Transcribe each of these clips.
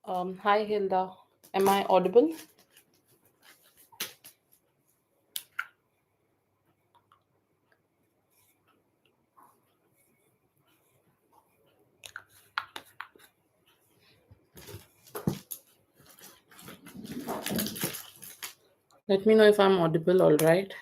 Hi Hilda. Am I audible? Let me know if I'm audible, all right?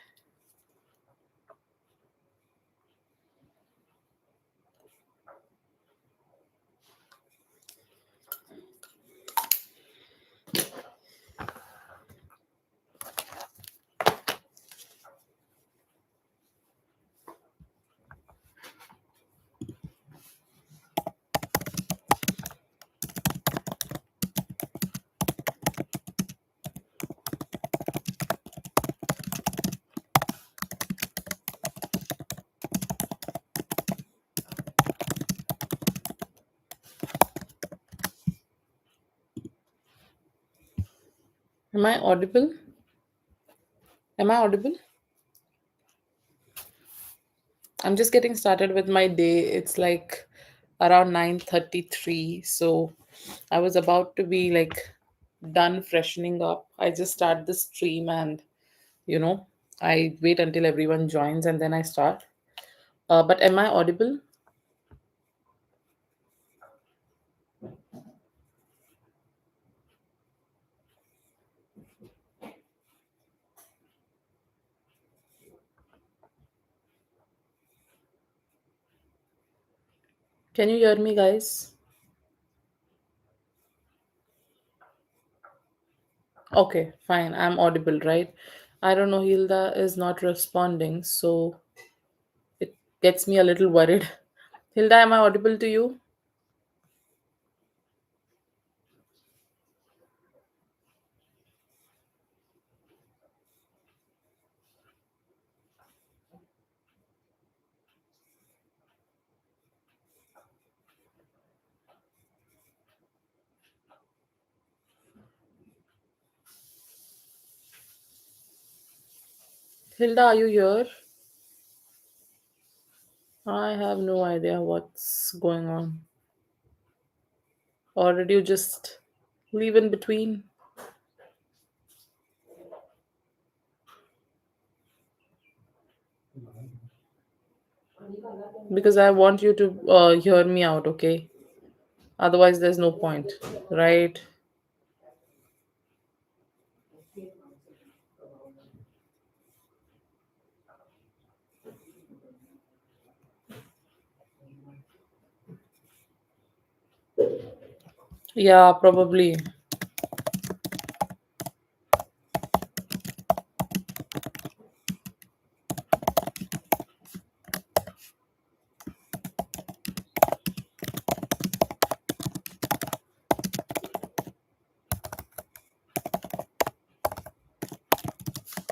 Am I audible? Am I audible? I'm just getting started with my day. It's like around 9:33, so I was about to be like done freshening up. I just start the stream and you know, I wait until everyone joins and then I start. But am I audible? Can you hear me, guys? Okay, fine. I'm audible, right? I don't know. Hilda is not responding, so it gets me a little worried. Hilda, am I audible to you? Hilda, are you here? I have no idea what's going on. Or did you just leave in between? Because I want you to hear me out, okay? Otherwise, there's no point, right? Yeah, probably.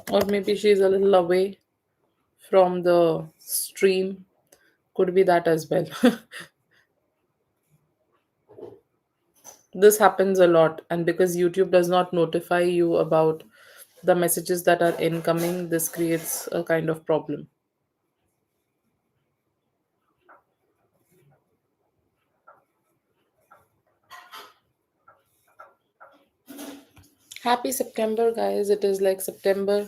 Or maybe she's a little away from the stream. Could be that as well. This happens a lot, and because YouTube does not notify you about the messages that are incoming, this creates a kind of problem. Happy September, guys. It is like September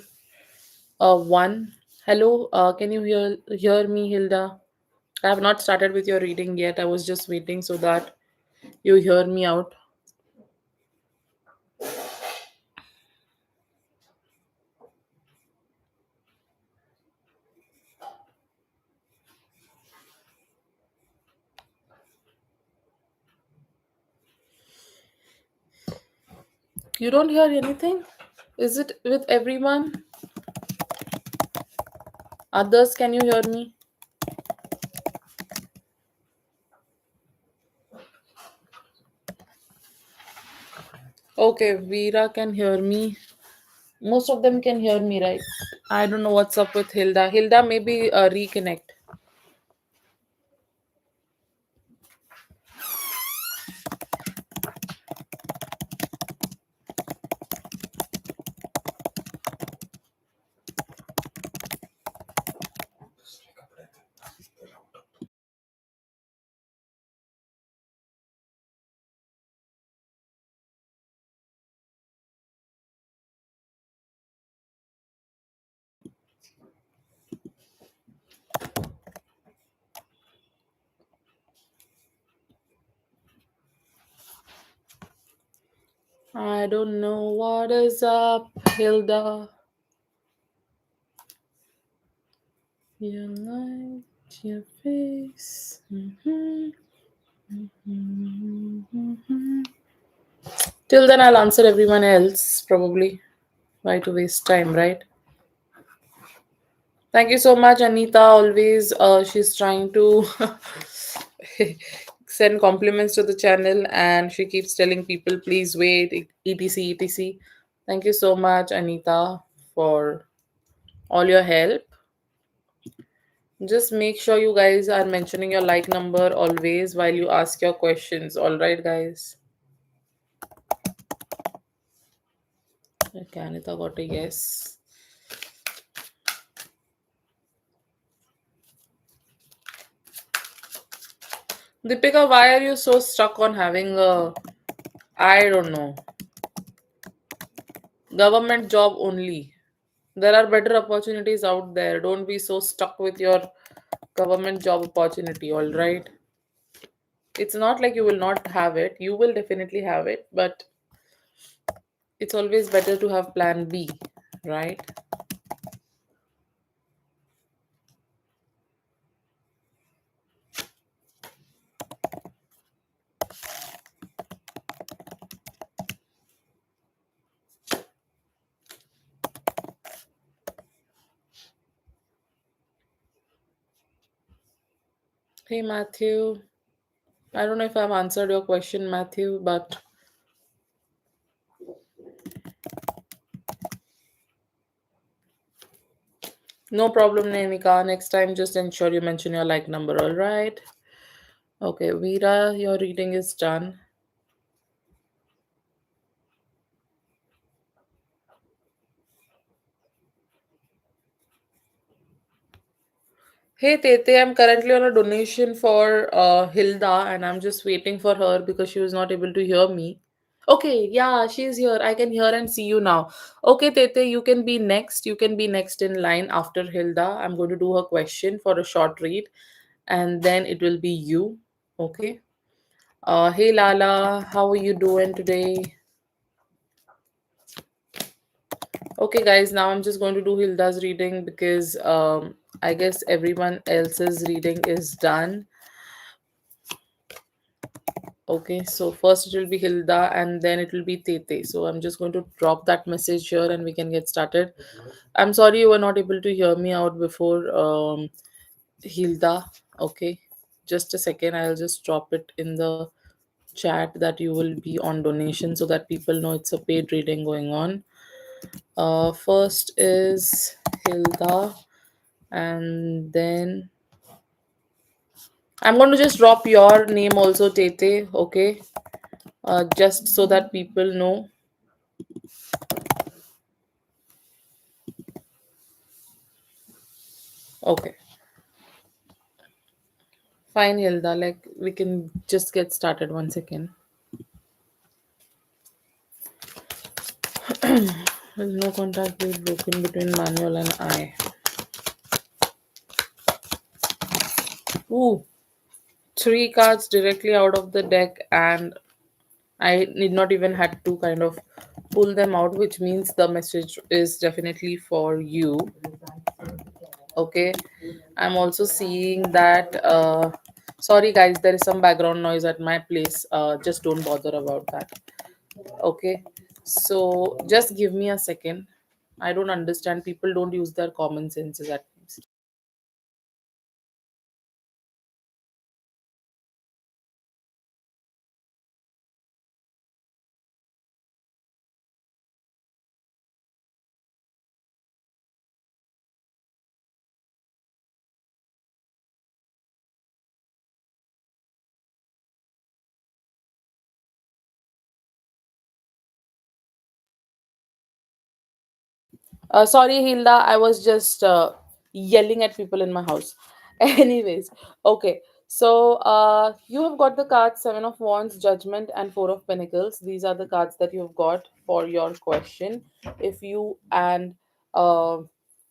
1. Hello, can you hear me, Hilda? I have not started with your reading yet. I was just waiting so that you hear me out. You don't hear anything? Is it with everyone? Others, can you hear me? Okay, Veera can hear me. Most of them can hear me, right? I don't know what's up with Hilda. Hilda, maybe reconnect. I don't know what is up, Hilda. You like your face. Till then, I'll answer everyone else, probably. Why to waste time, right? Thank you so much, Anita. Always, she's trying to send compliments to the channel, and she keeps telling people, please wait, etc, etc. Thank you so much, Anita, for all your help. Just make sure you guys are mentioning your like number always while you ask your questions. All right, guys. Okay, Anita got a yes. Deepika, why are you so stuck on having a, I don't know, government job only? There are better opportunities out there. Don't be so stuck with your government job opportunity, all right? It's not like you will not have it. You will definitely have it, but it's always better to have plan B, right? Hey, Matthew. I don't know if I've answered your question, Matthew, but no problem, Nemika. Next time, just ensure you mention your like number, all right? Okay, Veera, your reading is done. Hey Tete, I'm currently on a donation for Hilda and I'm just waiting for her because she was not able to hear me. Okay, yeah, she's here. I can hear and see you now. Okay, Tete, you can be next. You can be next in line after Hilda. I'm going to do her question for a short read and then it will be you. Okay. Hey Lala, how are you doing today? Okay, guys, now I'm just going to do Hilda's reading because I guess everyone else's reading is done. Okay, so first it will be Hilda and then it will be Tete. So I'm just going to drop that message here and we can get started. I'm sorry you were not able to hear me out before, Hilda. Okay, just a second. I'll just drop it in the chat that you will be on donation so that people know it's a paid reading going on. First is Hilda, and then I'm going to just drop your name also, Tete. Okay, just so that people know. Okay. Fine, Hilda. Like we can just get started once again. There's no contact being broken between Manuel and I. Ooh, three cards directly out of the deck, and I need not even had to kind of pull them out, which means the message is definitely for you. Okay, I'm also seeing that. Sorry, guys, there is some background noise at my place. Just don't bother about that. Okay, so just give me a second. I don't understand. People don't use their common senses at times. Sorry, Hilda. I was just yelling at people in my house. Anyways, okay. So you have got the cards Seven of Wands, Judgment, and Four of Pentacles. These are the cards that you have got for your question. If you and uh,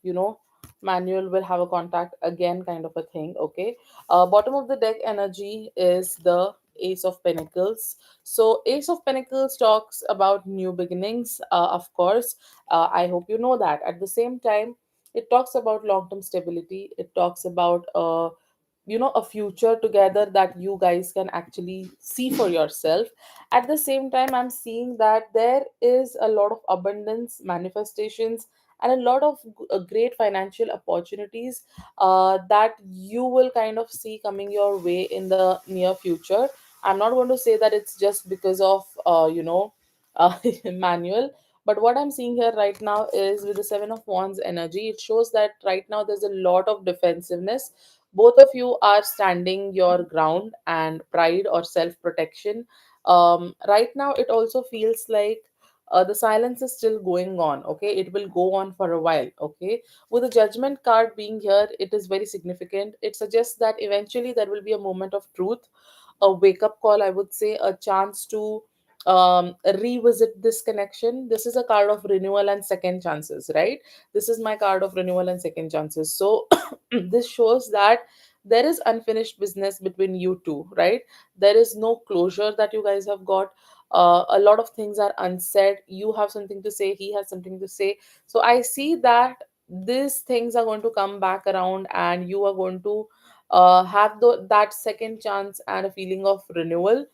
you know Manuel will have a contact again, kind of a thing. Okay. Bottom of the deck energy is the Ace of Pentacles. So, Ace of Pentacles talks about new beginnings, of course. I hope you know that. At the same time, it talks about long term stability. It talks about a future together that you guys can actually see for yourself. At the same time, I'm seeing that there is a lot of abundance manifestations and a lot of great financial opportunities that you will kind of see coming your way in the near future. I'm not going to say that it's just because of manual, but what I'm seeing here right now is with the Seven of Wands energy, it shows that right now there's a lot of defensiveness. Both of you are standing your ground and pride or self protection. Right now it also feels like the silence is still going on. Okay, it will go on for a while. Okay, with the Judgment card being here, it is very significant. It suggests that eventually there will be a moment of truth, a wake up call, I would say, a chance to revisit this connection. This is a card of renewal and second chances, right? This is my card of renewal and second chances. So this shows that there is unfinished business between you two, right? There is no closure that you guys have got. A lot of things are unsaid. You have something to say, he has something to say. So I see that these things are going to come back around, and you are going to have that second chance and a feeling of renewal.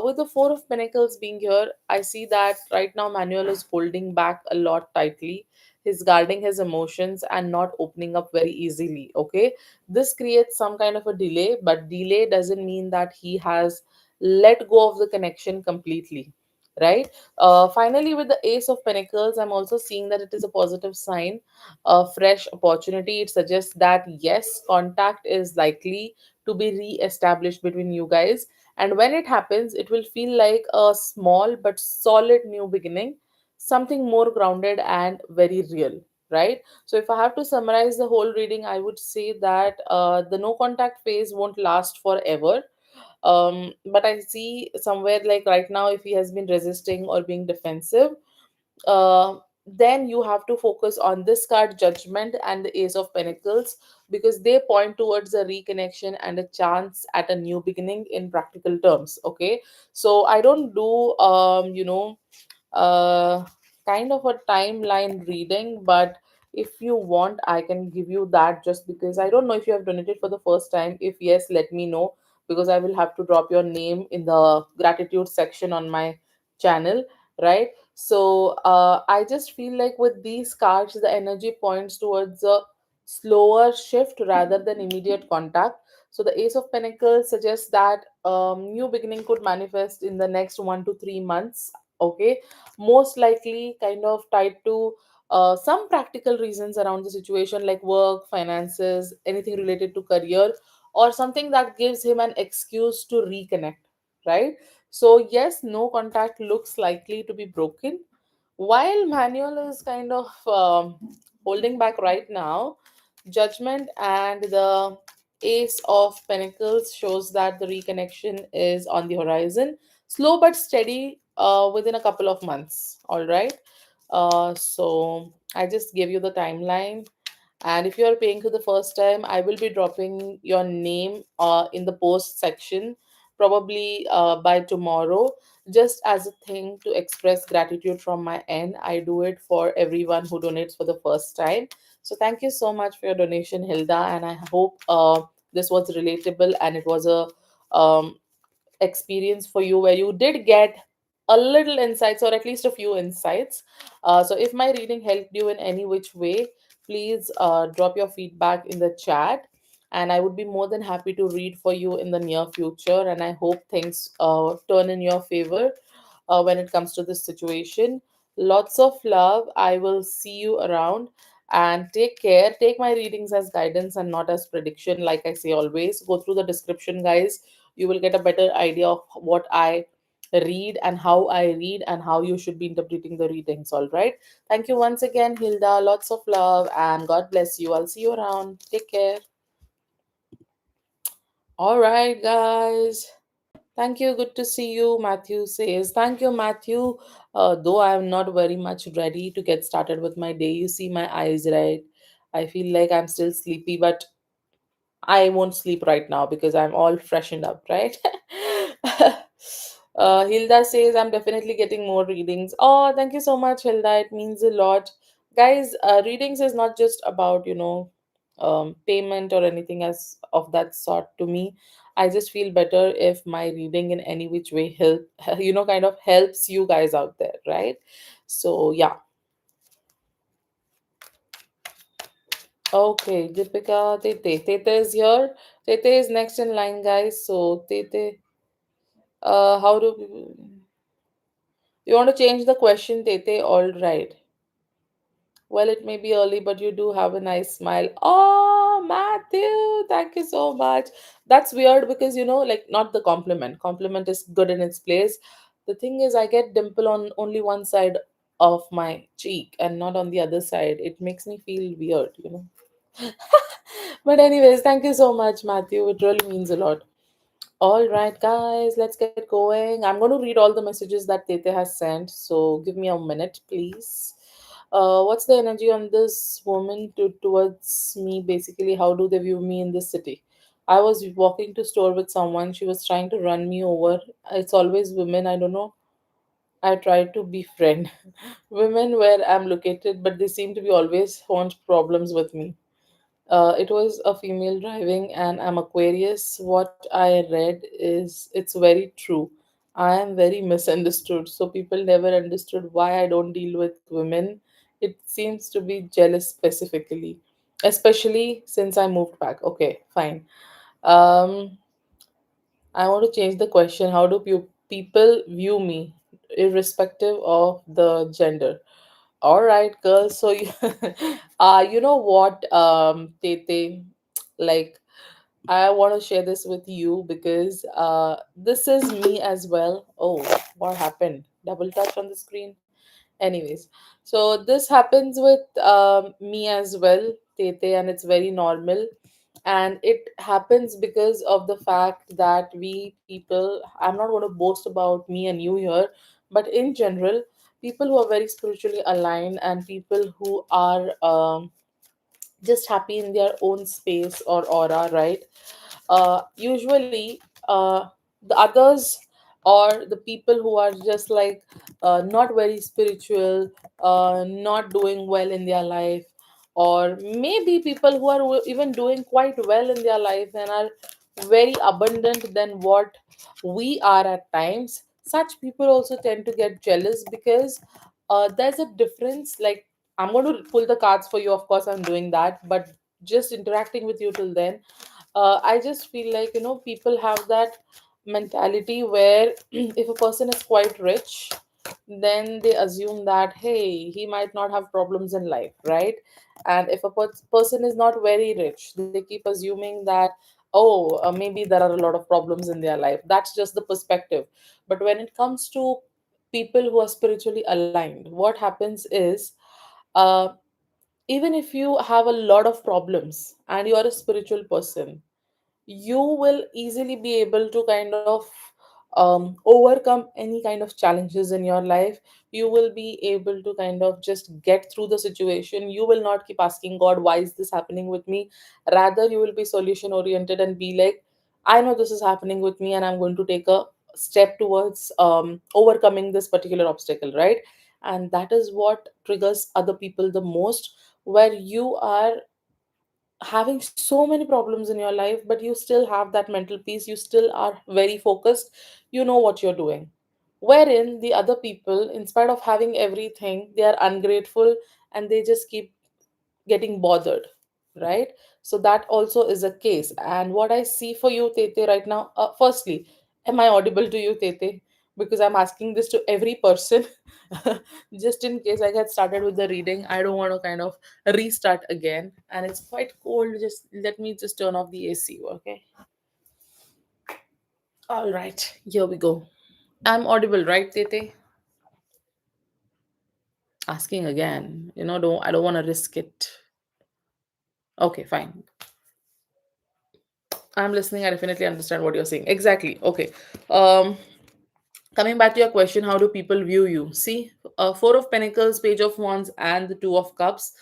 With the Four of Pentacles being here, I see that right now Manuel is holding back a lot tightly. He's guarding his emotions and not opening up very easily. Okay, this creates some kind of a delay, but delay doesn't mean that he has let go of the connection completely, right? Finally, with the Ace of Pentacles, I'm also seeing that it is a positive sign, a fresh opportunity. It suggests that yes, contact is likely to be re-established between you guys, and when it happens, it will feel like a small but solid new beginning, something more grounded and very real, right? So if I have to summarize the whole reading, I would say that the no contact phase won't last forever. But I see somewhere like right now, if he has been resisting or being defensive, then you have to focus on this card, Judgment, and the Ace of Pentacles, because they point towards a reconnection and a chance at a new beginning in practical terms. Okay, so I don't do uh, kind of a timeline reading, but if you want, I can give you that, just because I don't know if you have donated for the first time. If yes, let me know, because I will have to drop your name in the gratitude section on my channel, right? So I just feel like with these cards, the energy points towards a slower shift rather than immediate contact. So the Ace of Pentacles suggests that new beginning could manifest in the next 1 to 3 months. Okay, most likely kind of tied to some practical reasons around the situation, like work, finances, anything related to career, or something that gives him an excuse to reconnect, right? So yes, no contact looks likely to be broken, while Manuel is kind of holding back right now. Judgment and the Ace of Pentacles shows that the reconnection is on the horizon, slow but steady, within a couple of months. All right. So I just gave you the timeline, and if you are paying for the first time, I will be dropping your name in the post section, probably by tomorrow, just as a thing to express gratitude from my end. I do it for everyone who donates for the first time. So thank you so much for your donation, Hilda, and I hope this was relatable and it was a experience for you where you did get a little insights, or at least a few insights. So if my reading helped you in any which way, please drop your feedback in the chat, and I would be more than happy to read for you in the near future. And I hope things turn in your favor when it comes to this situation. Lots of love. I will see you around, and take care. Take my readings as guidance and not as prediction. Like I say always, go through the description, guys. You will get a better idea of what I read and how I read and how you should be interpreting the readings. All right. Thank you once again, Hilda. Lots of love and God bless you. I'll see you around. Take care. All right, guys. Thank you. Good to see you. Matthew says, thank you, Matthew. Though I am not very much ready to get started with my day. You see my eyes, right? I feel like I'm still sleepy, but I won't sleep right now because I'm all freshened up, right? Hilda says, I'm definitely getting more readings. Oh, thank you so much, Hilda. It means a lot. Guys, readings is not just about, payment or anything as of that sort to me. I just feel better if my reading in any which way help, kind of helps you guys out there, right? So, yeah. Okay, Deepika, Tete. Tete is here. Tete is next in line, guys. So, Tete, how do you want to change the question, Tete? All right. Well, it may be early, but you do have a nice smile. Oh, Matthew, thank you so much. That's weird because, like, not the compliment. Compliment is good in its place. The thing is, I get dimple on only one side of my cheek and not on the other side. It makes me feel weird. But, anyways, thank you so much, Matthew. It really means a lot. All right, guys, let's get going. I'm going to read all the messages that Tete has sent. So give me a minute, please. What's the energy on this woman towards me? Basically, how do they view me in this city? I was walking to store with someone. She was trying to run me over. It's always women. I don't know. I try to befriend women where I'm located, but they seem to be always want problems with me. It was a female driving, and I'm Aquarius. What I read is it's very true. I am very misunderstood, so people never understood why I don't deal with women. It seems to be jealous specifically, especially since I moved back. Okay, fine. Um, I want to change the question. How do people view me, irrespective of the gender? All right, girls. So, you know what, Tete, like, I want to share this with you because this is me as well. Oh, what happened? Double touch on the screen. Anyways, so this happens with me as well, Tete, and it's very normal. And it happens because of the fact that we people, I'm not going to boast about me and you here, but in general, people who are very spiritually aligned and people who are just happy in their own space or aura, right? Usually, the others or the people who are just like not very spiritual, not doing well in their life, or maybe people who are even doing quite well in their life and are very abundant than what we are at times, such people also tend to get jealous because there's a difference. Like, I'm going to pull the cards for you, of course I'm doing that, but just interacting with you till then, I just feel like, people have that mentality where if a person is quite rich, then they assume that, hey, he might not have problems in life, right? And if a person is not very rich, they keep assuming that, oh, maybe there are a lot of problems in their life. That's just the perspective. But when it comes to people who are spiritually aligned, what happens is, uh, even if you have a lot of problems and you are a spiritual person, you will easily be able to kind of overcome any kind of challenges in your life. You will be able to kind of just get through the situation. You will not keep asking God, why is this happening with me? Rather, you will be solution oriented and be like, I know this is happening with me, and I'm going to take a step towards overcoming this particular obstacle, right? And that is what triggers other people the most, where you are having so many problems in your life, but you still have that mental peace. You still are very focused. You know what you're doing. Wherein the other people, in spite of having everything, they are ungrateful and they just keep getting bothered, right? So that also is a case. And what I see for you, Tete, right now, firstly, am I audible to you, Tete? Because I'm asking this to every person. Just in case I get started with the reading, I don't want to kind of restart again. And it's quite cold. Just let me just turn off the AC, okay? All right, here we go. I'm audible, right, Tete? Asking again. I don't want to risk it. Okay, fine. I'm listening. I definitely understand what you're saying. Exactly. Okay. Um, Coming back to your question, how do people view you? See, Four of Pentacles, Page of Wands, and the Two of Cups.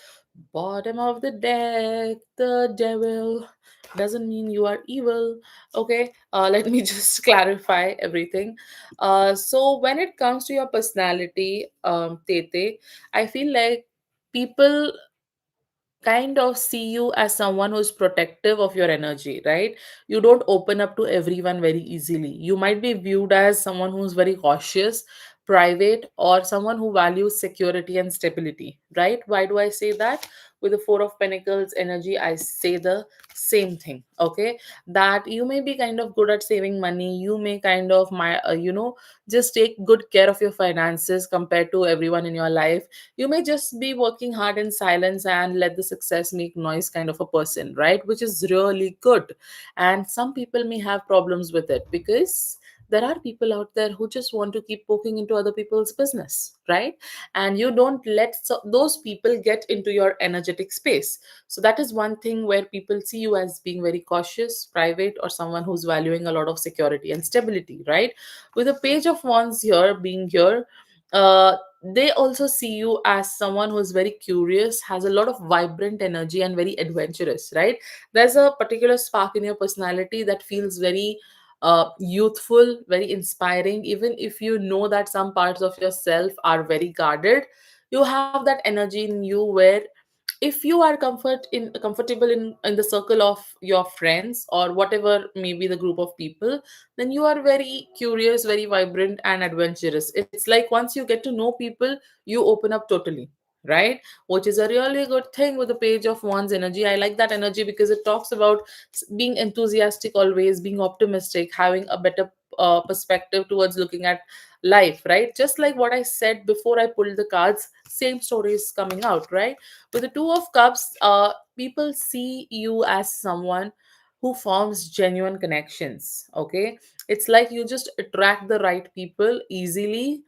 Bottom of the deck, the devil. doesn't mean you are evil. Okay, let me just clarify everything. So when it comes to your personality, Tete, I feel like people kind of see you as someone who's protective of your energy, right? You don't open up to everyone very easily. You might be viewed as someone who's very cautious, private, or someone who values security and stability, right? Why do I say that? With the Four of Pentacles energy, I say the same thing, okay? That you may be kind of good at saving money, you may kind of just take good care of your finances compared to everyone in your life. You may just be working hard in silence and let the success make noise kind of a person, right? Which is really good. And some people may have problems with it because there are people out there who just want to keep poking into other people's business, right? And you don't let those people get into your energetic space. So that is one thing where people see you as being very cautious, private, or someone who's valuing a lot of security and stability, right? With a page of wands here being here, they also see you as someone who is very curious, has a lot of vibrant energy, and very adventurous, right? There's a particular spark in your personality that feels very youthful, very inspiring. Even if you know that some parts of yourself are very guarded, you have that energy in you where if you are comfortable in the circle of your friends or whatever may be the group of people, then you are very curious, very vibrant, and adventurous. It's like once you get to know people, you open up totally, right? Which is a really good thing with the page of wands energy. I like that energy because it talks about being enthusiastic, always being optimistic, having a better perspective towards looking at life, right? Just like what I said before I pulled the cards, same story is coming out, right? With the Two of Cups, people see you as someone who forms genuine connections. Okay, it's like you just attract the right people easily.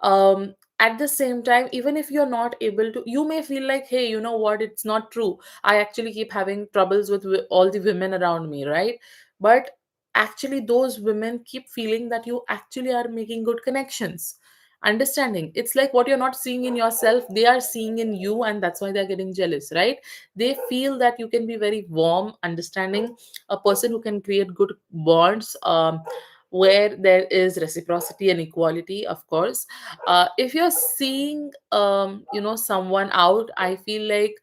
At the same time, even if you're not able to, you may feel like, hey, you know what? It's not true. I actually keep having troubles with all the women around me, right? But actually, those women keep feeling that you actually are making good connections. Understanding, it's like what you're not seeing in yourself, they are seeing in you, and that's why they're getting jealous, right? They feel that you can be very warm, understanding, a person who can create good bonds, where there is reciprocity and equality, of course. If you're seeing someone out, I feel like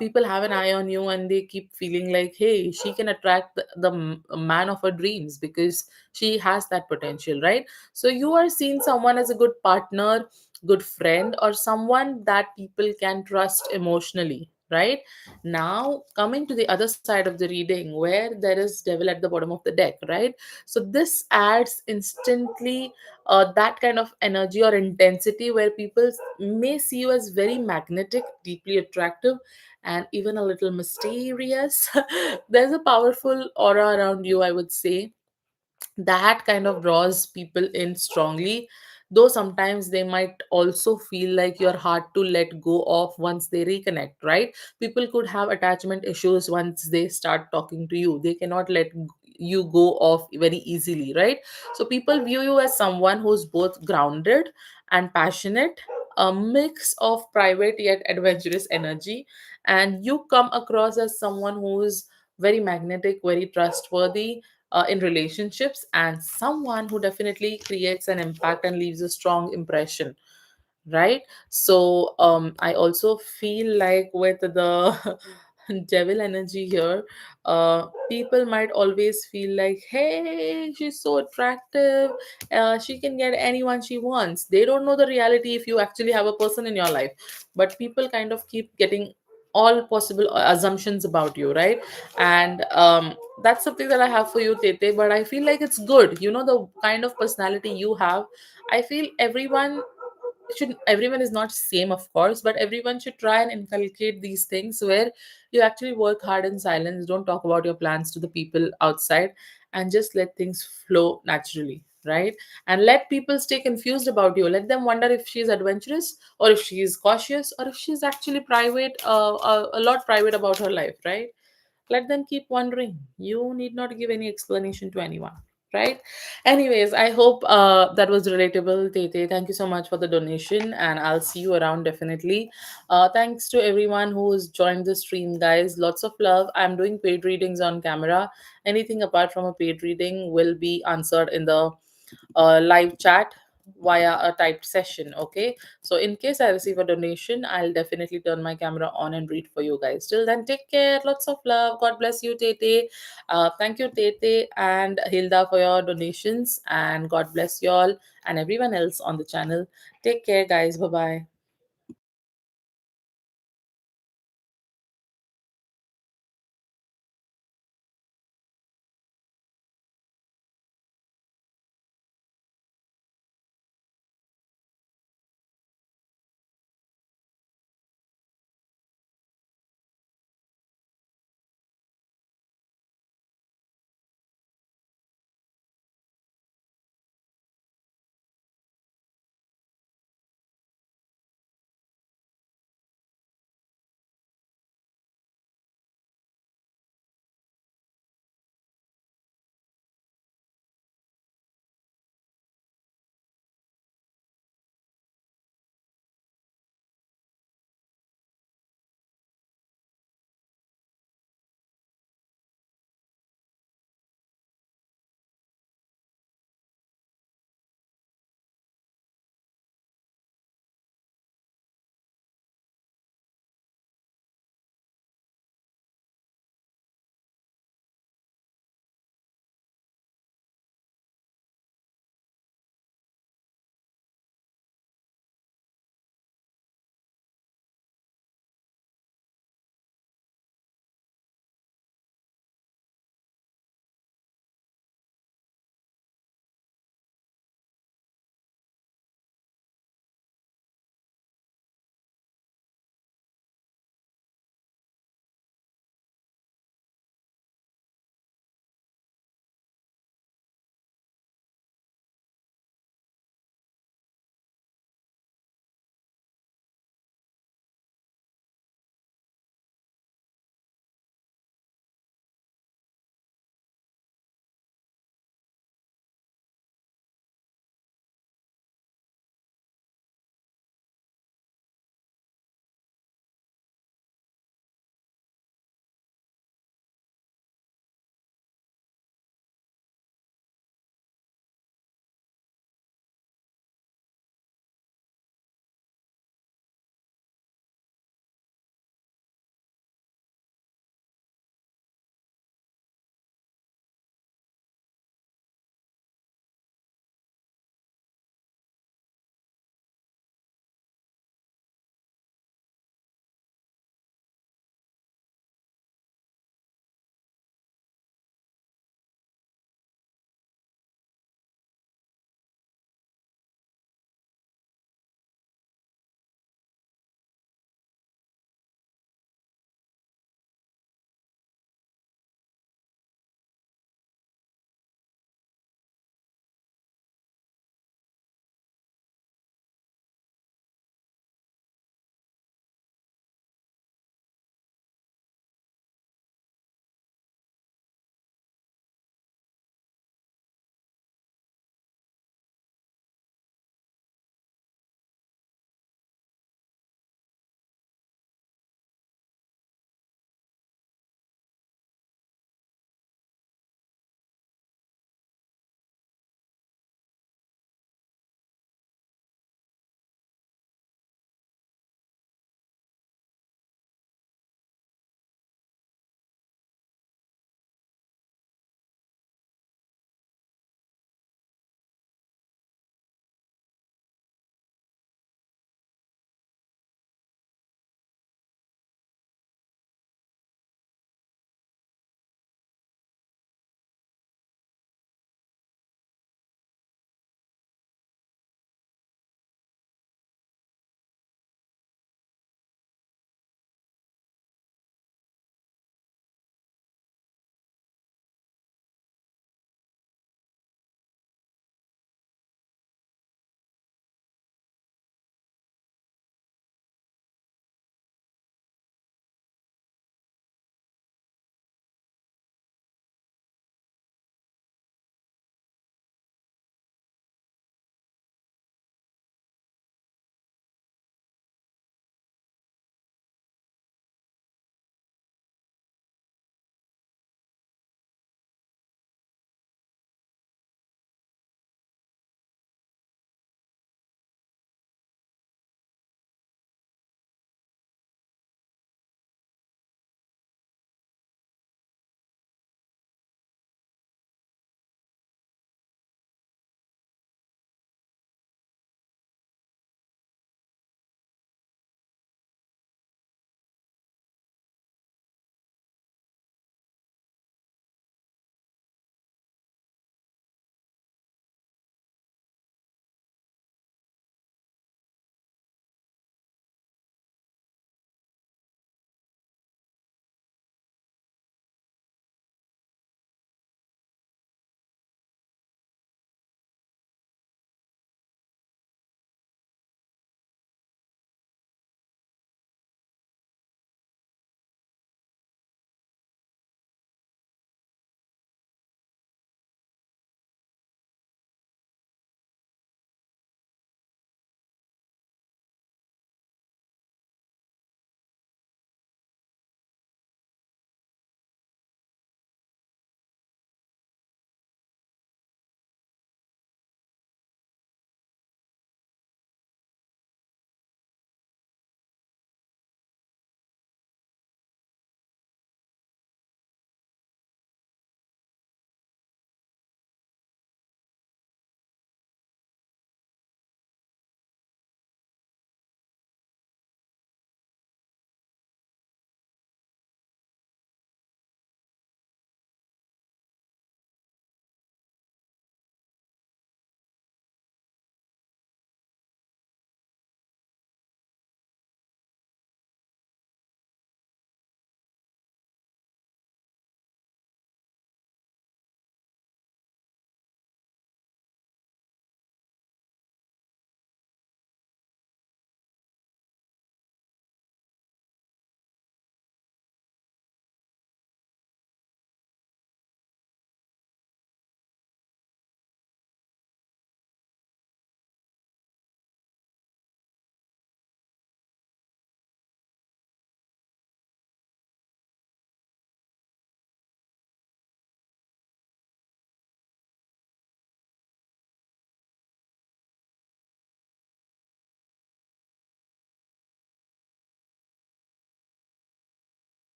people have an eye on you and they keep feeling like, hey, she can attract the man of her dreams because she has that potential, right? So you are seeing someone as a good partner, good friend, or someone that people can trust emotionally, right? Now, coming to the other side of the reading where there is devil at the bottom of the deck, right? So this adds instantly that kind of energy or intensity where people may see you as very magnetic, deeply attractive, and even a little mysterious. There's a powerful aura around you, I would say, that kind of draws people in strongly, though sometimes they might also feel like you're hard to let go of once they reconnect, right? People could have attachment issues once they start talking to you. They cannot let you go off very easily, right? So people view you as someone who's both grounded and passionate, a mix of private yet adventurous energy, and you come across as someone who's very magnetic, very trustworthy in relationships, and someone who definitely creates an impact and leaves a strong impression, right? So I also feel like with the devil energy here, people might always feel like, hey, she's so attractive, she can get anyone she wants. They don't know the reality if you actually have a person in your life, but people kind of keep getting all possible assumptions about you, right? And that's something that I have for you, Tete, but I feel like it's good. You know, the kind of personality you have, I feel everyone is not same, of course, but everyone should try and inculcate these things where you actually work hard in silence, don't talk about your plans to the people outside, and just let things flow naturally, right? And let people stay confused about you. Let them wonder if she's adventurous or if she's cautious or if she's actually private, a lot private about her life, right? Let them keep wondering. You need not give any explanation to anyone, right? Anyways, I hope that was relatable, Tete. Thank you so much for the donation, and I'll see you around definitely. Thanks to everyone who's joined the stream, guys. Lots of love. I'm doing paid readings on camera. Anything apart from a paid reading will be answered in the live chat via a typed session. Okay, so in case I receive a donation, I'll definitely turn my camera on and read for you guys. Till then, take care. Lots of love. God bless you, Tete. Thank you, Tete and Hilda, for your donations, and God bless you all and everyone else on the channel. Take care, guys. Bye bye.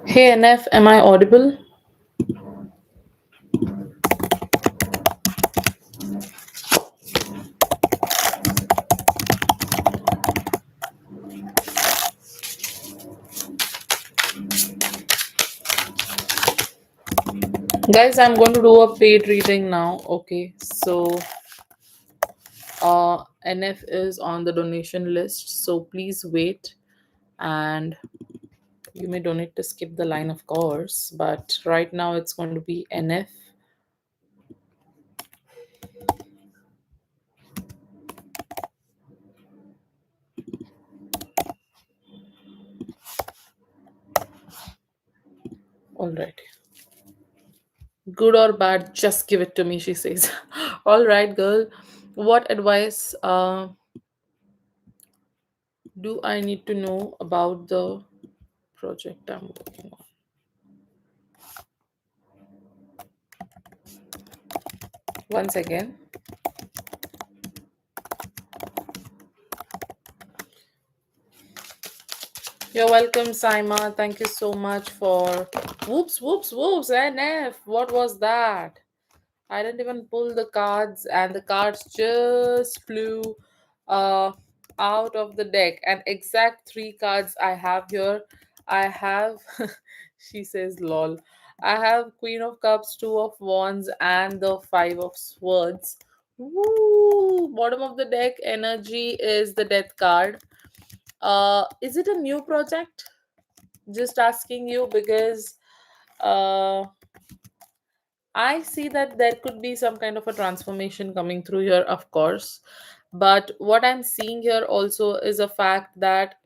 Hey NF, am I audible? Guys, I'm going to do a paid reading now. Okay, so NF is on the donation list, so please wait, and you may donate to skip the line, of course, but right now it's going to be NF. All right. Good or bad, just give it to me, she says. All right, girl. What advice do I need to know about the project I'm working on? Once again, you're welcome, Saima. Thank you so much for. Whoops, whoops, whoops. NF. What was that? I didn't even pull the cards, and the cards just flew uh, out of the deck. And exact three cards I have here. I have, she says, lol. I have Queen of Cups, Two of Wands, and the Five of Swords. Woo! Bottom of the deck energy is the Death card. Is it a new project? Just asking you because uh I see that there could be some kind of a transformation coming through here, of course. But what I'm seeing here also is a fact that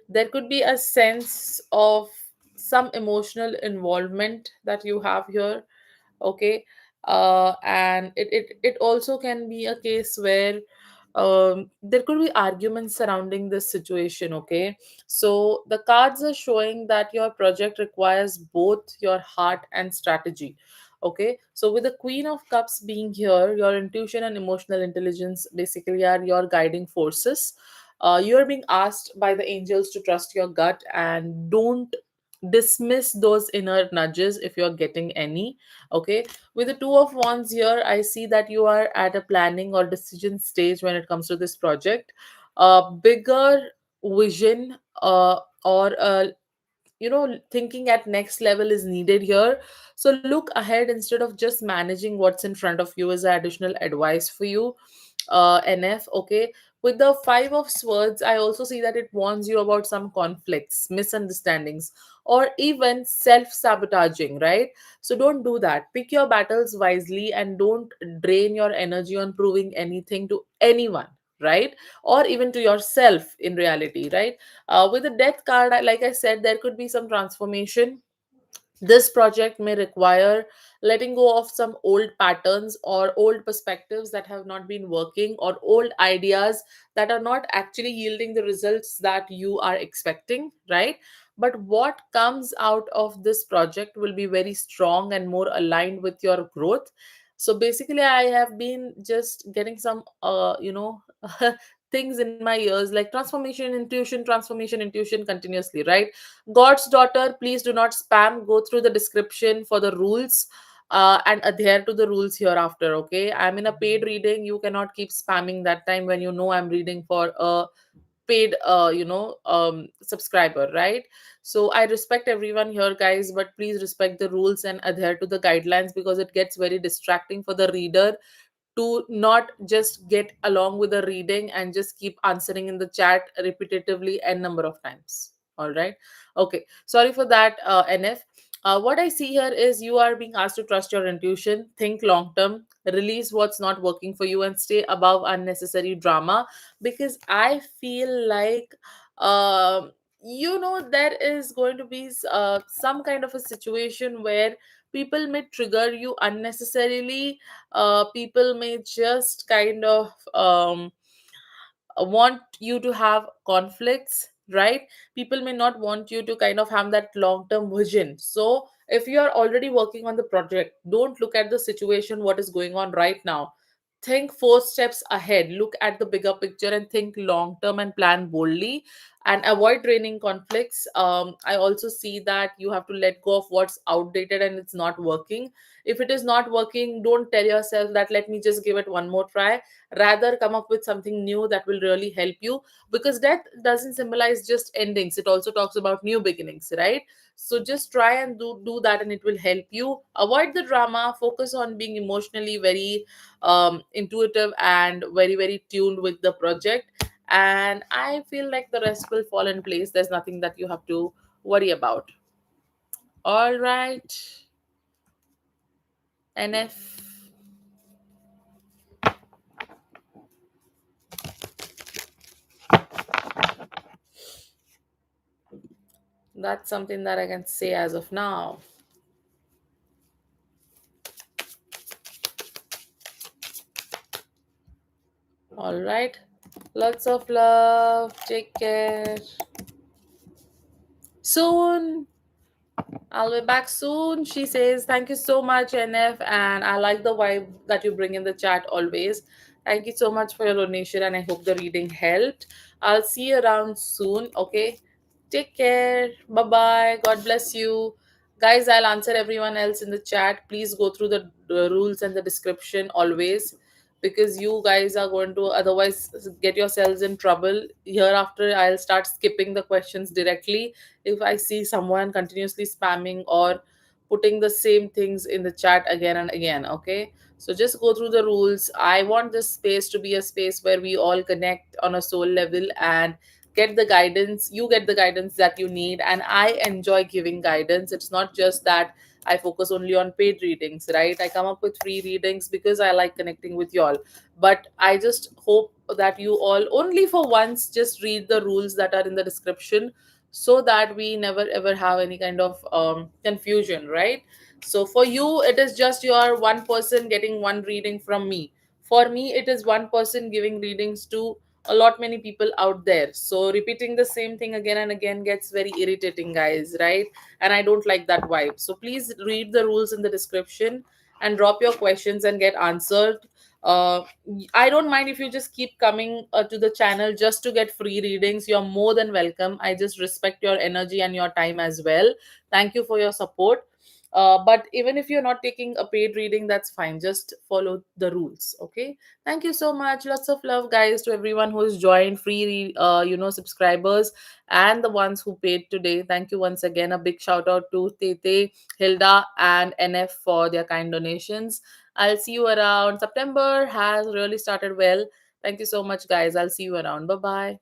there could be a sense of some emotional involvement that you have here. Okay. And it also can be a case where there could be arguments surrounding this situation. Okay, so the cards are showing that your project requires both your heart and strategy. Okay, so with the Queen of Cups being here, your intuition and emotional intelligence basically are your guiding forces. You are being asked by the angels to trust your gut and don't dismiss those inner nudges if you're getting any. Okay, with the Two of Wands here, I see that you are at a planning or decision stage when it comes to this project. A bigger vision, or thinking at next level is needed here. So look ahead instead of just managing what's in front of you, is additional advice for you, NF. Okay, with the Five of Swords, I also see that it warns you about some conflicts, misunderstandings, or even self-sabotaging, right? So don't do that. Pick your battles wisely and don't drain your energy on proving anything to anyone, right? Or even to yourself in reality, right? With the Death card, like I said, there could be some transformation. This project may require letting go of some old patterns or old perspectives that have not been working, or old ideas that are not actually yielding the results that you are expecting, right? But what comes out of this project will be very strong and more aligned with your growth. So basically, I have been just getting some, things in my ears like transformation, intuition continuously, right? God's daughter, please do not spam. Go through the description for the rules, and adhere to the rules hereafter. Okay, I'm in a paid reading. You cannot keep spamming that time when you know I'm reading for a paid subscriber, right? So I respect everyone here, guys, but please respect the rules and adhere to the guidelines, because it gets very distracting for the reader to not just get along with the reading and just keep answering in the chat repetitively n number of times. All right. Okay, sorry for that, NF. What I see here is you are being asked to trust your intuition, think long term, release what's not working for you, and stay above unnecessary drama, because I feel like there is going to be some kind of a situation where people may trigger you unnecessarily. People may just kind of want you to have conflicts, right? People may not want you to kind of have that long term vision. So if you are already working on the project, don't look at the situation what is going on right now. Think 4 steps ahead, look at the bigger picture and think long term and plan boldly. and avoid draining conflicts. I also see that you have to let go of what's outdated and it's not working. If it is not working, don't tell yourself that let me just give it one more try. Rather, come up with something new that will really help you, because death doesn't symbolize just endings, it also talks about new beginnings, right? So just try and do that, and it will help you avoid the drama. Focus on being emotionally very intuitive and very very tuned with the project, and I feel like the rest will fall in place. There's nothing that you have to worry about. All right, NF. That's something that I can say as of now. All right, lots of love, take care. Soon I'll be back soon. She says, thank you so much, NF. And I like the vibe that you bring in the chat always. Thank you so much for your donation. And I hope the reading helped. I'll see you around soon. Okay. Take care. Bye bye. God bless you. Guys, I'll answer everyone else in the chat. Please go through the rules and the description always, because you guys are going to otherwise get yourselves in trouble. Hereafter, I'll start skipping the questions directly if I see someone continuously spamming or putting the same things in the chat again and again. Okay, so just go through the rules. I want this space to be a space where we all connect on a soul level and get the guidance. You get the guidance that you need, and I enjoy giving guidance. It's not just that I focus only on paid readings, right? I come up with free readings because I like connecting with y'all. But I just hope that you all, only for once, just read the rules that are in the description, so that we never ever have any kind of confusion, right? So for you, it is just your one person getting one reading from me. For me, it is one person giving readings to a lot many people out there. So repeating the same thing again and again gets very irritating, guys, right? And I don't like that vibe. So please read the rules in the description and drop your questions and get answered. uh, I don't mind if you just keep coming to the channel just to get free readings. You're more than welcome. I just respect your energy and your time as well. Thank you for your support. But even if you're not taking a paid reading, that's fine. Just follow the rules. Okay. Thank you so much. Lots of love, guys, to everyone who's joined, free, subscribers, and the ones who paid today. Thank you once again. A big shout out to Tete, Hilda, and NF for their kind donations. I'll see you around. September has really started well. Thank you so much, guys. I'll see you around. Bye bye.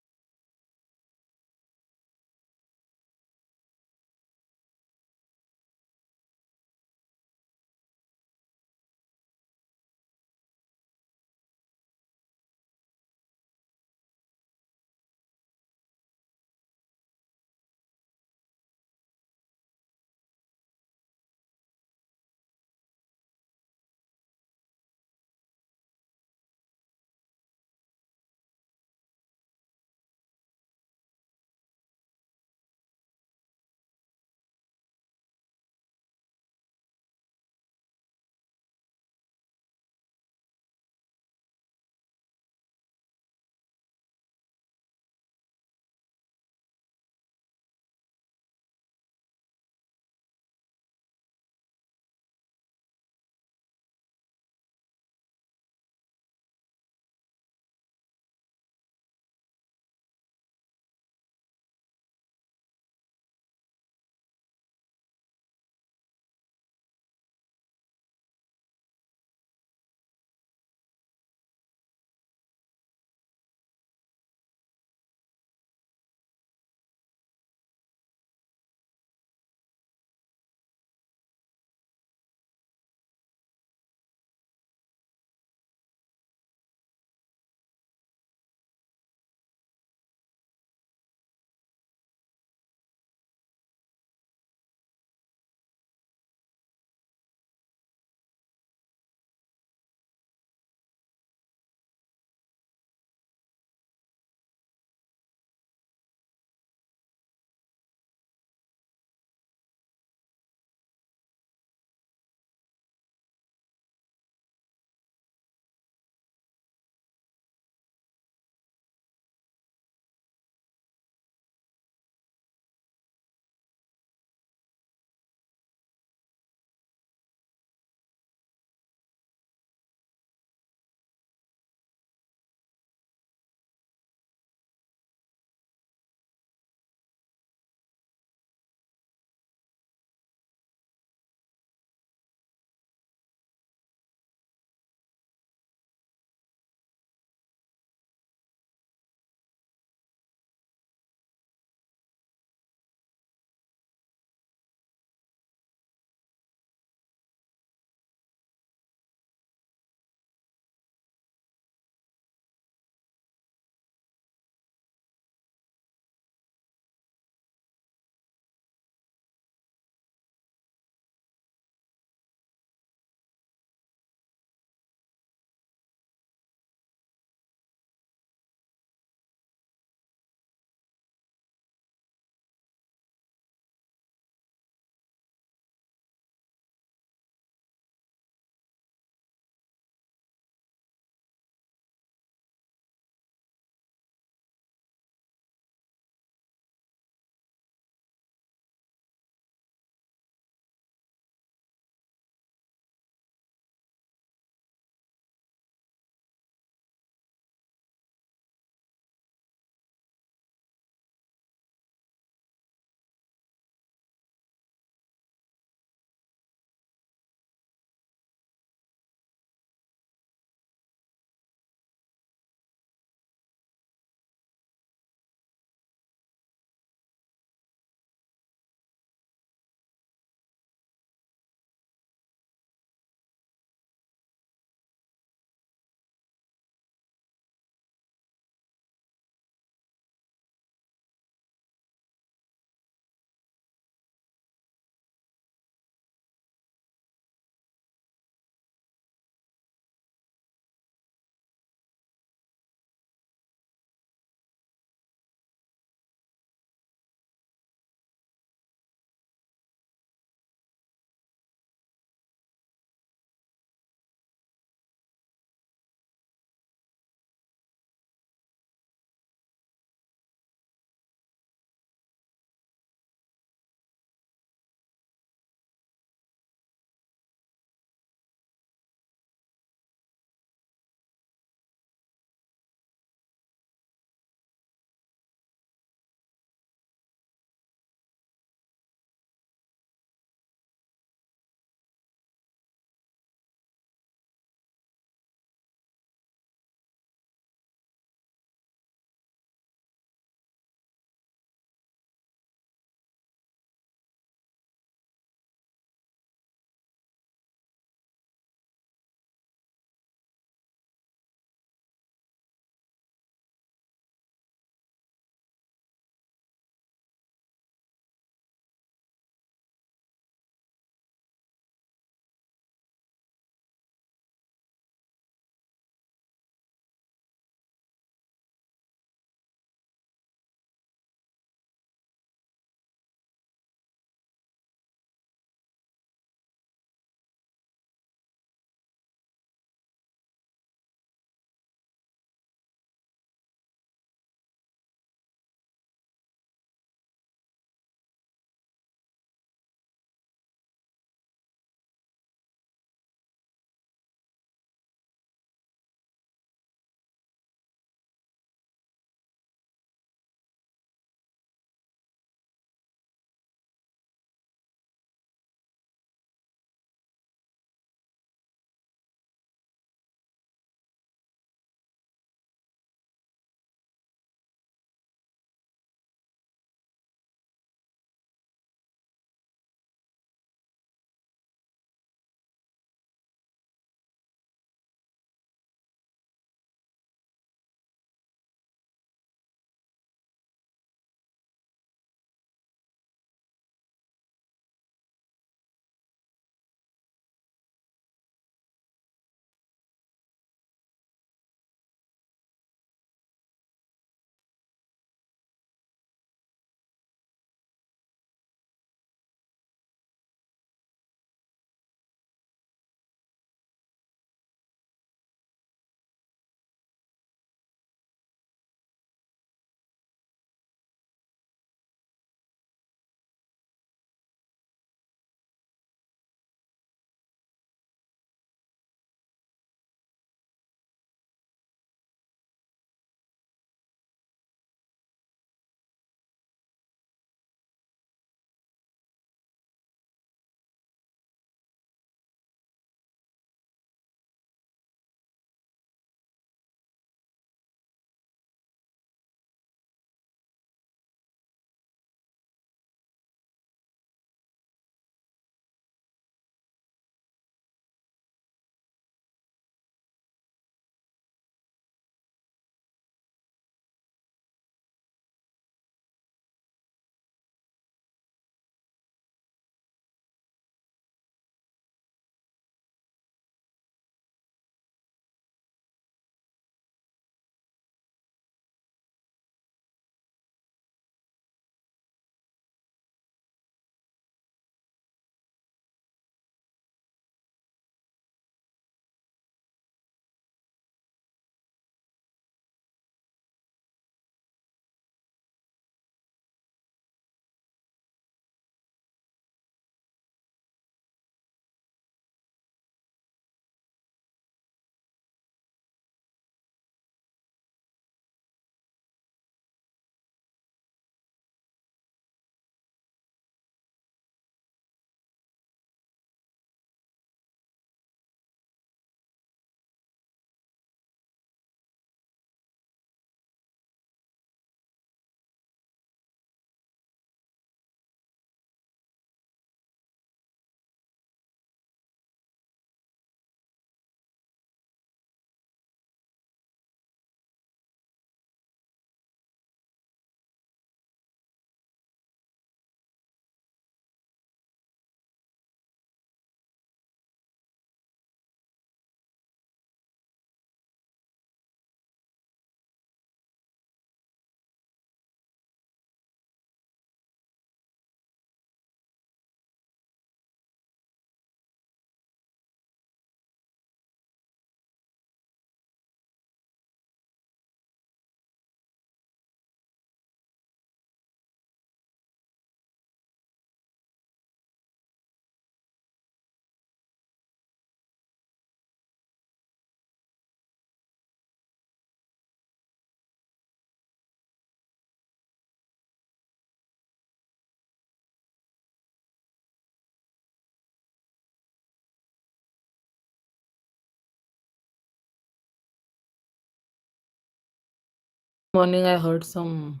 Morning, I heard some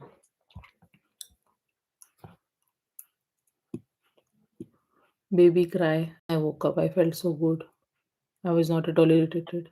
baby cry. I woke up. I felt so good. I was not at all irritated.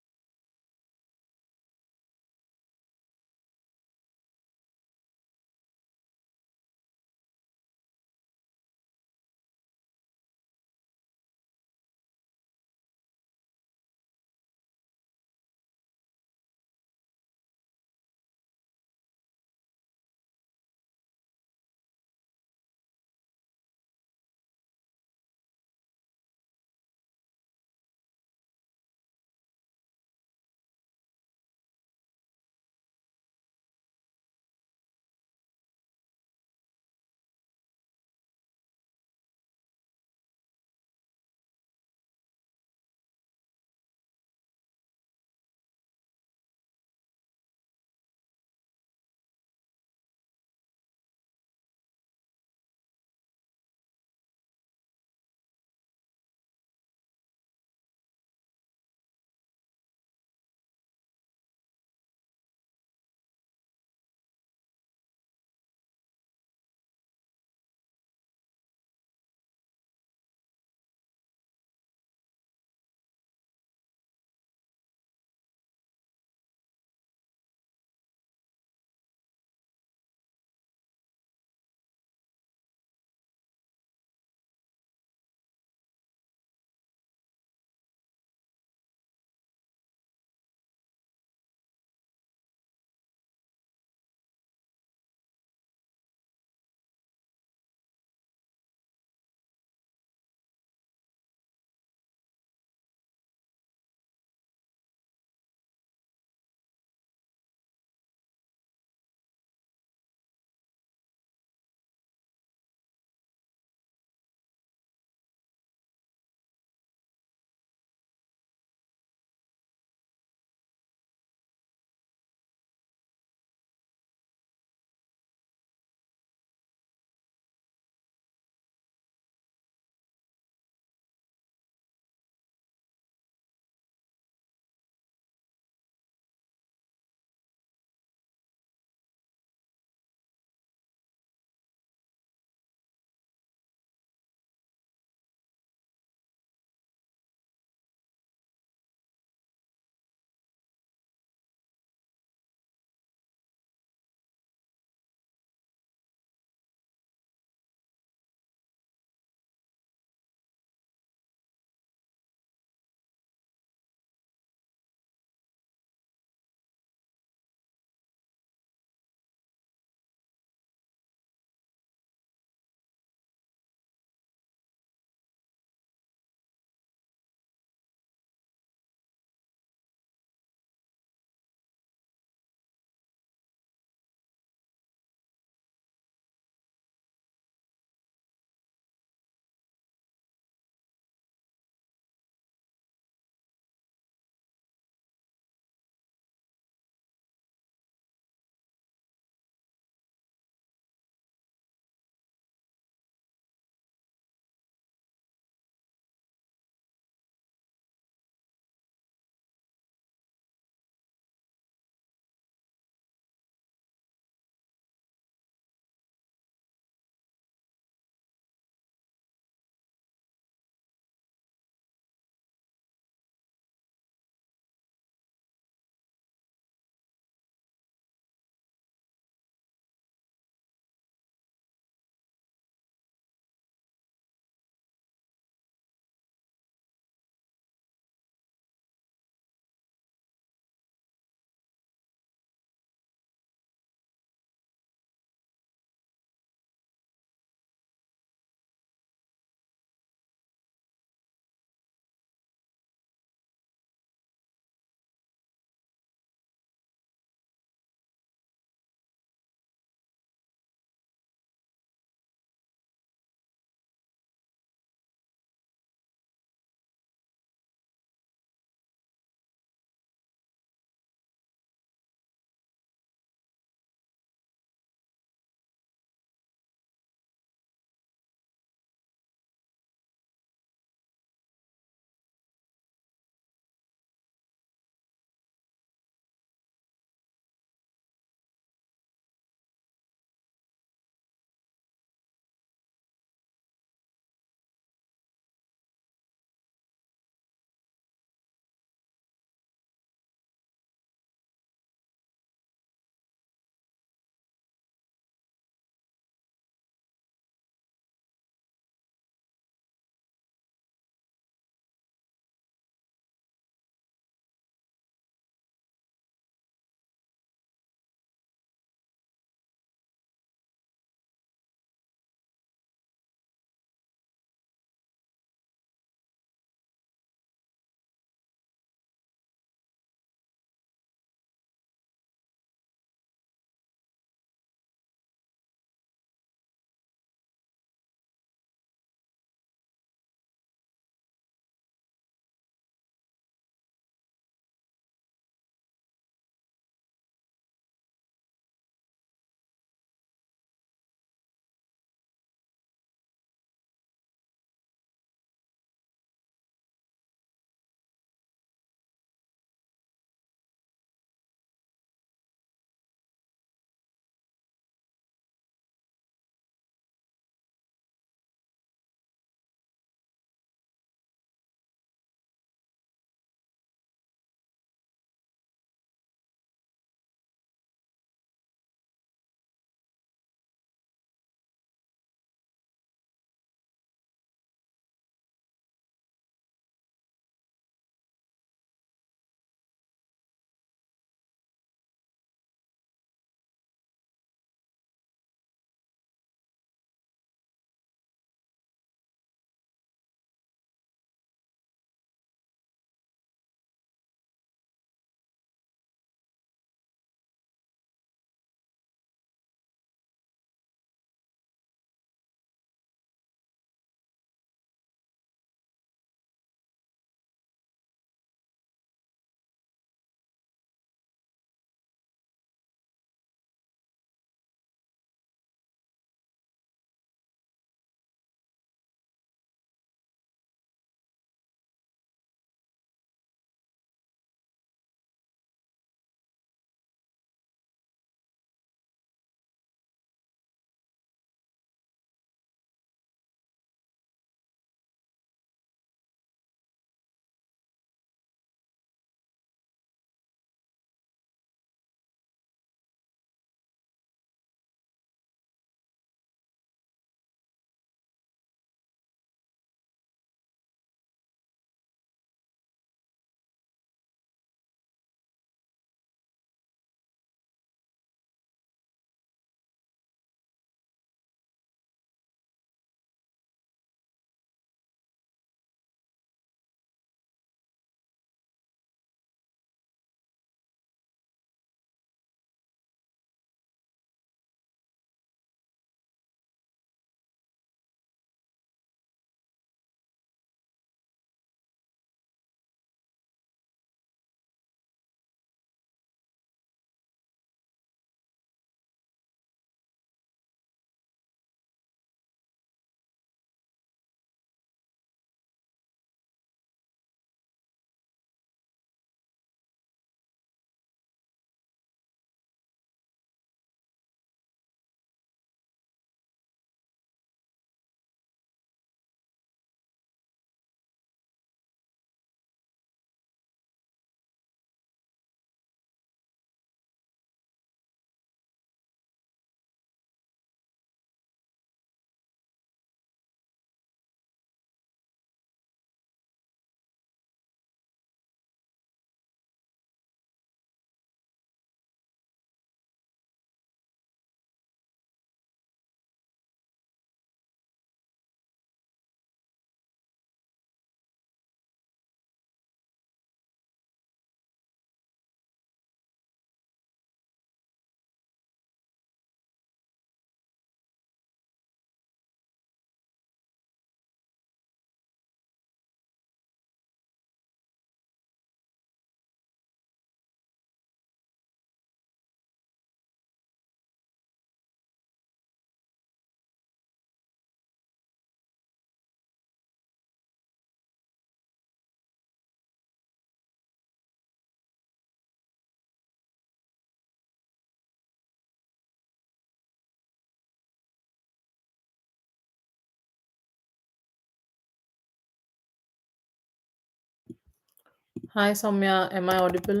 Hi Soumya, am I audible?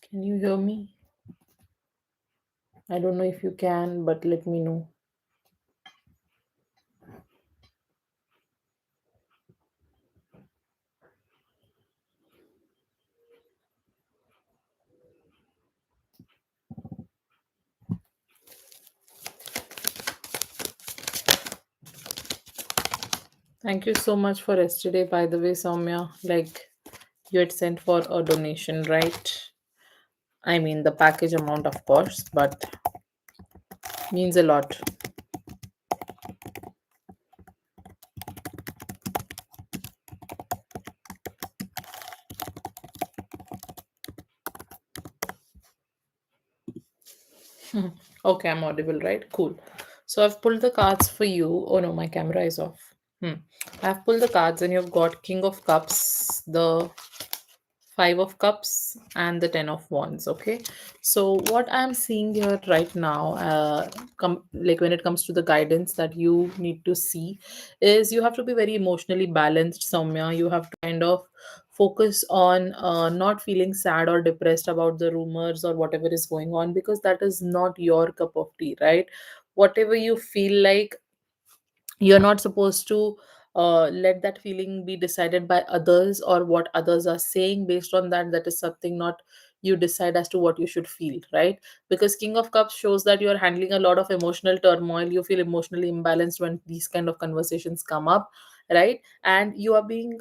Can you hear me? I don't know if you can, but let me know. Thank you so much for yesterday, by the way, Soumya. Like, you had sent for a donation, right? I mean, the package amount, of course, but means a lot. Okay, I'm audible, right? Cool. So I've pulled the cards for you. Oh no, my camera is off. I've pulled the cards, and you've got King of Cups, the Five of Cups, and the Ten of Wands. Okay, so what I'm seeing here right now, like when it comes to the guidance that you need to see, is you have to be very emotionally balanced, Soumya. You have to kind of focus on not feeling sad or depressed about the rumors or whatever is going on, because that is not your cup of tea, right? Whatever you feel like, you're not supposed to let that feeling be decided by others or what others are saying. Based on that, that is something not you decide as to what you should feel, right? Because King of Cups shows that you're handling a lot of emotional turmoil. You feel emotionally imbalanced when these kind of conversations come up, right? And you are being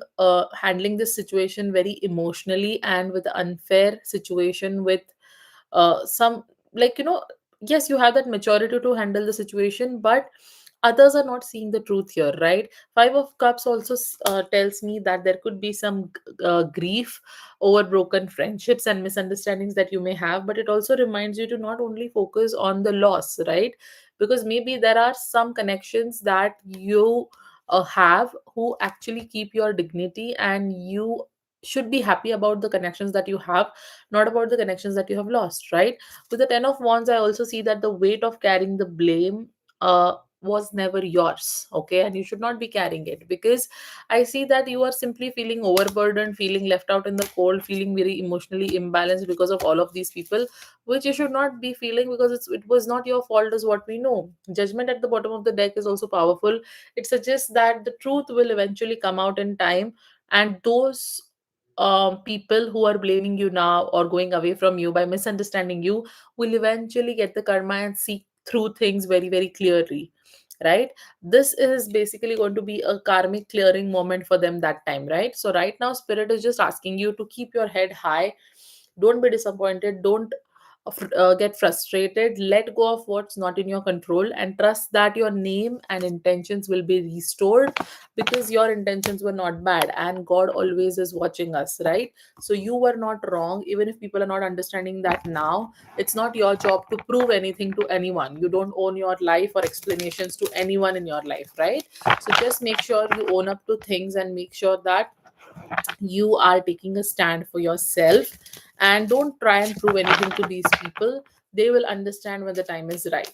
handling this situation very emotionally and with unfair situation, with some, like, yes, you have that maturity to handle the situation, but others are not seeing the truth here, right? Five of Cups also tells me that there could be some grief over broken friendships and misunderstandings that you may have, but it also reminds you to not only focus on the loss, right? Because maybe there are some connections that you have who actually keep your dignity, and you should be happy about the connections that you have, not about the connections that you have lost, right? With the Ten of Wands, I also see that the weight of carrying the blame was never yours, okay? And you should not be carrying it, because I see that you are simply feeling overburdened, feeling left out in the cold, feeling very emotionally imbalanced because of all of these people, which you should not be feeling, because it was not your fault, is what we know. Judgment at the bottom of the deck is also powerful. It suggests that the truth will eventually come out in time, and those people who are blaming you now or going away from you by misunderstanding you will eventually get the karma and see through things very, very clearly, right? This is basically going to be a karmic clearing moment for them that time, right? So right now, spirit is just asking you to keep your head high. Don't be disappointed. Don't get frustrated. Let go of what's not in your control, and trust that your name and intentions will be restored, because your intentions were not bad, and God always is watching us, right? So you were not wrong. Even if people are not understanding that now, it's not your job to prove anything to anyone. You don't own your life or explanations to anyone in your life, right? So just make sure you own up to things, and make sure that you are taking a stand for yourself, and don't try and prove anything to these people. They will understand when the time is right,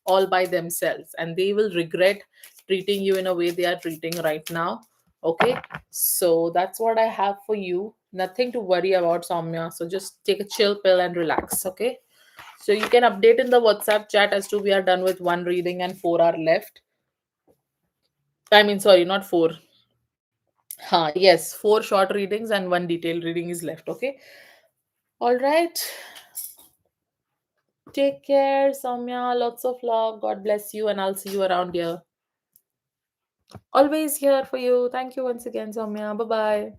all by themselves, and they will regret treating you in a way they are treating right now. Okay, so that's what I have for you. Nothing to worry about, Soumya. So just take a chill pill and relax. Okay, so you can update in the WhatsApp chat as to we are done with one reading and four are left. I mean, sorry, not four. Yes, four short readings and one detailed reading is left. Okay. All right. Take care, Soumya. Lots of love. God bless you, and I'll see you around here. Always here for you. Thank you once again, Soumya. Bye bye.